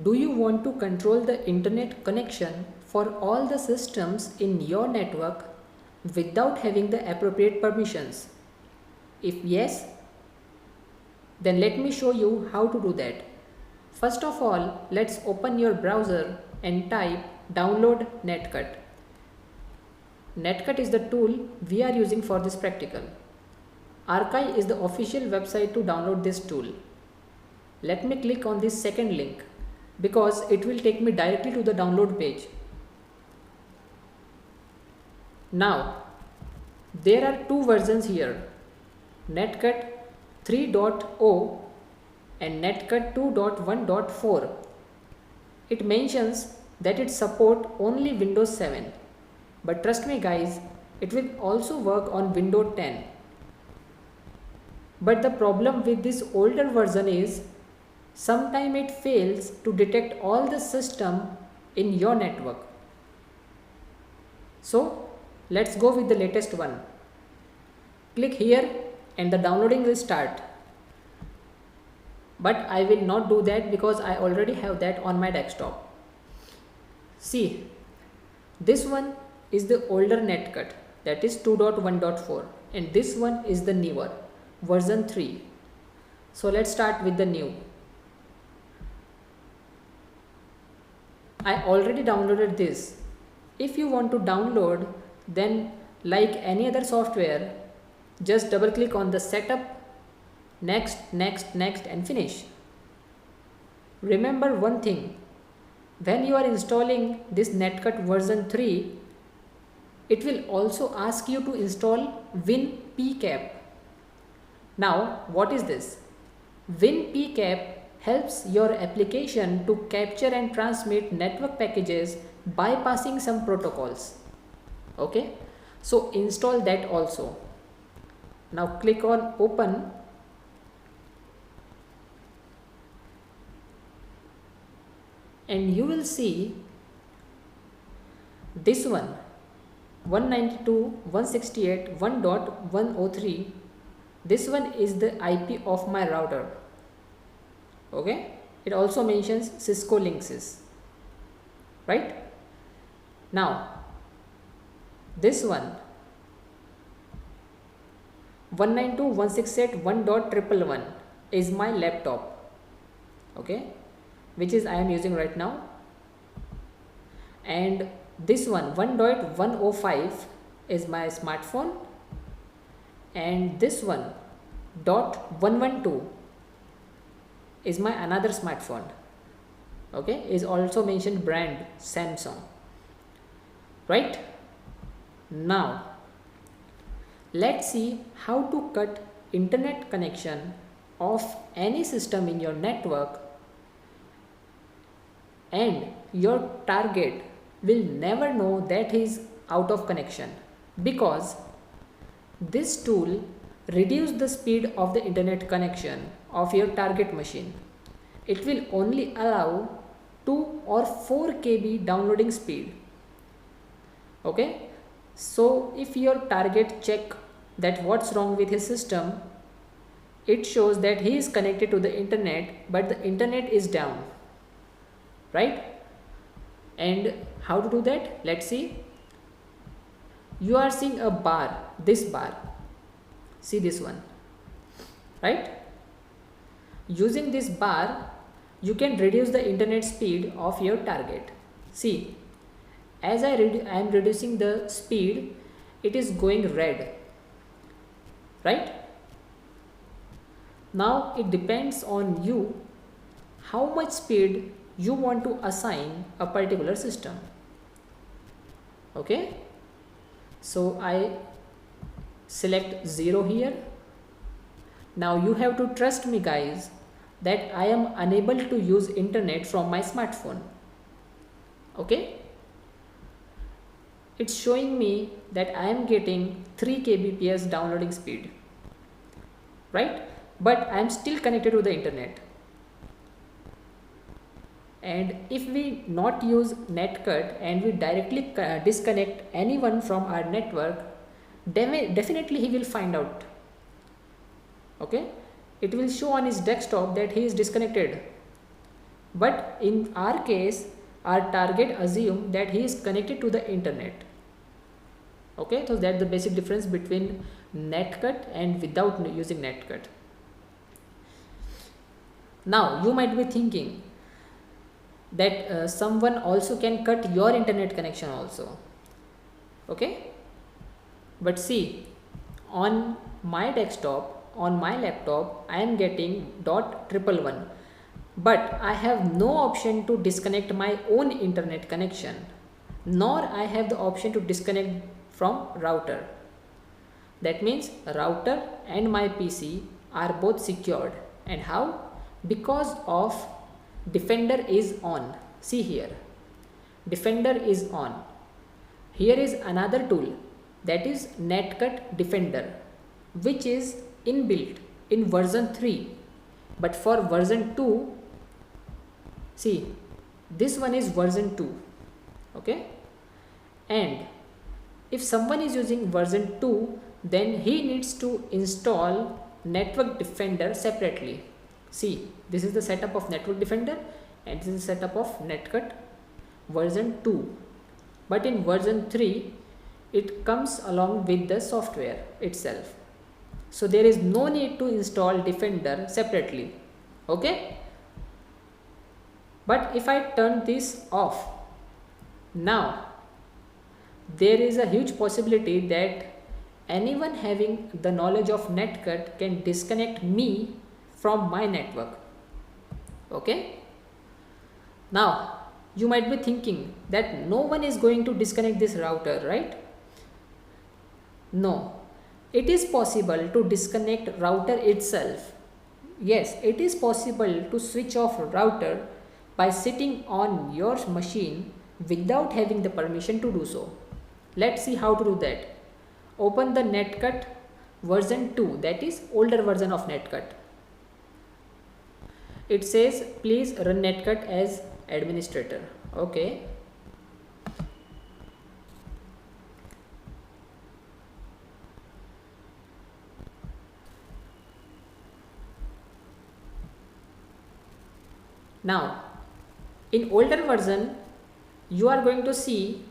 Do you want to control the internet connection for all the systems in your network without having the appropriate permissions? If yes, then let me show you how to do that. First of all, let's open your browser and type download netcut. Netcut is the tool we are using for this practical. Archive is the official website to download this tool. Let me click on this second link because it will take me directly to the download page. Now, there are two versions here, netcut 3.0 and netcut 2.1.4. It mentions that it supports only Windows 7, but trust me guys, it will also work on Windows 10. But the problem with this older version is sometimes it fails to detect all the system in your network. So let's go with the latest one. Click here and the downloading will start. But I will not do that because I already have that on my desktop. See, this one is the older netcut, that is 2.1.4, and this one is the newer version 3. So let's start with the new. I already downloaded this. If you want to download, then like any other software, just double click on the setup, next, next, next and finish. Remember one thing, when you are installing this netcut version 3, it will also ask you to install WinPcap. Now what is this? WinPcap helps your application to capture and transmit network packages bypassing some protocols. Okay, so install that also. Now click on open. And you will see this one 192.168.1.103. This one is the IP of my router. Okay, it also mentions Cisco Linksys, right? Now this one 192.168.1.111 is my laptop, okay, which is I am using right now. And this one 1.105 is my smartphone, and this one .112 is my another smartphone, okay, is also mentioned brand Samsung, right? Now let's see how to cut internet connection of any system in your network, and your target will never know that he is out of connection, because this tool reduces the speed of the internet connection of your target machine. It will only allow 2 or 4 KB downloading speed. Okay, so if your target check that what's wrong with his system, it shows that he is connected to the internet but the internet is down, right? And how to do that? Let's see. You are seeing a bar, this bar, see this one, right? Using this bar you can reduce the internet speed of your target. See, as I am reducing the speed, it is going red, right? Now it depends on you how much speed you want to assign a particular system. Okay, so I select 0 here. Now you have to trust me guys that I am unable to use internet from my smartphone. Okay, it's showing me that I am getting 3 kbps downloading speed, right? But I am still connected to the internet. And if we not use netcut and we directly disconnect anyone from our network, definitely he will find out. Okay, it will show on his desktop that he is disconnected, But in our case, our target assume that he is connected to the internet. Okay, so that's the basic difference between netcut and without using netcut. Now you might be thinking that someone also can cut your internet connection also. Okay, but see, on my desktop, on my laptop, I am getting .111, but I have no option to disconnect my own internet connection, nor I have the option to disconnect from router. That means router and my PC are both secured. And how? Because of Defender is on. See here, Defender is on. Here is another tool, that is Netcut Defender, which is inbuilt in version 3. But for version 2, see, this one is version 2. Okay, and if someone is using version 2, then he needs to install Network Defender separately. See, this is the setup of Network Defender and this is the setup of Netcut version 2. But in version 3, it comes along with the software itself. So there is no need to install Defender separately. Okay. But if I turn this off, now there is a huge possibility that anyone having the knowledge of netcut can disconnect me from my network. Okay. Now you might be thinking that no one is going to disconnect this router, right? No, it is possible to disconnect router itself. Yes, it is possible to switch off router by sitting on your machine without having the permission to do so. Let's see how to do that. Open the netcut version 2, that is older version of netcut. It says please run netcut as administrator. Okay. Now in older version you are going to see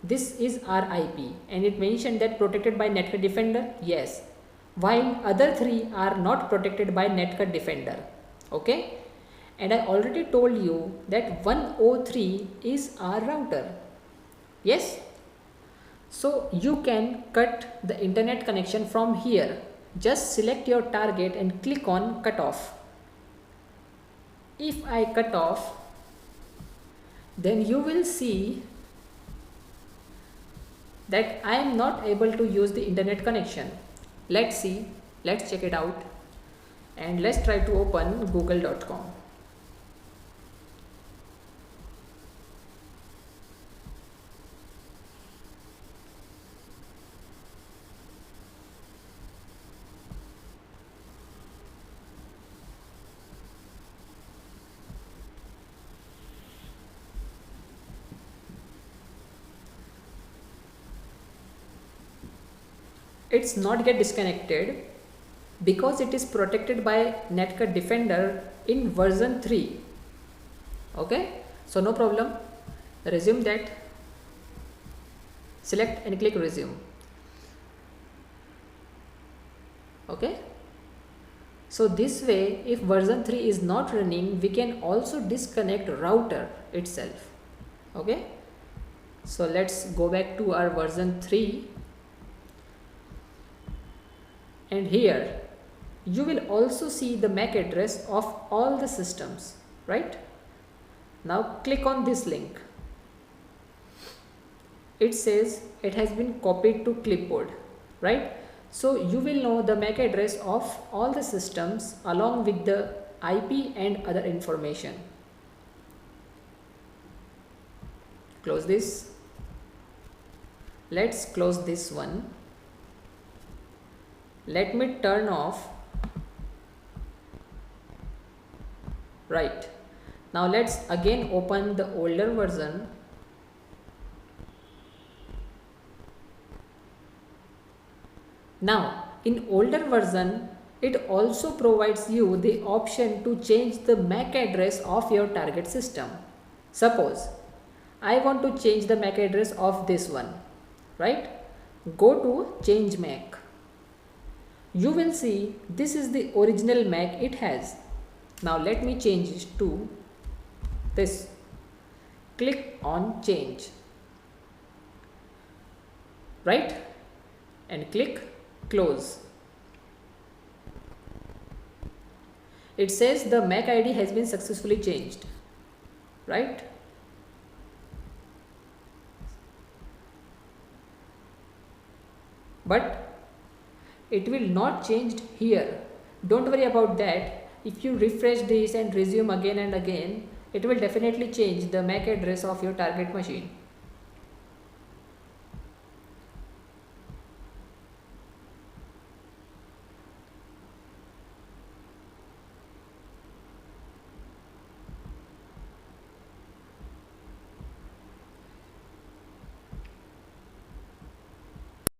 this is our IP and it mentioned that protected by Netcut Defender. Yes, while other three are not protected by Netcut Defender. Okay, and I already told you that 103 is our router. Yes, so you can cut the internet connection from here. Just select your target and click on cut off. If I cut off, then you will see that I am not able to use the internet connection. Let's see, let's check it out and let's try to open google.com. It's not get disconnected because it is protected by Netcut Defender in version 3. Okay, so no problem. Resume that. Select and click resume. Okay, so this way if version 3 is not running, we can also disconnect router itself. Okay, so let's go back to our version 3. And here you will also see the MAC address of all the systems, right? Now click on this link. It says it has been copied to clipboard, right? So you will know the MAC address of all the systems along with the IP and other information. Close this. Let's close this one. Let me turn off. Right. Now let's again open the older version. Now in older version It also provides you the option to change the MAC address of your target system. Suppose I want to change the MAC address of this one, right? Go to change MAC. You will see this is the original MAC it has. Now let me change it to this. Click on change, right? And click close. It says the MAC ID has been successfully changed, right? But it will not change here. Don't worry about that. If you refresh this and resume again and again, it will definitely change the MAC address of your target machine.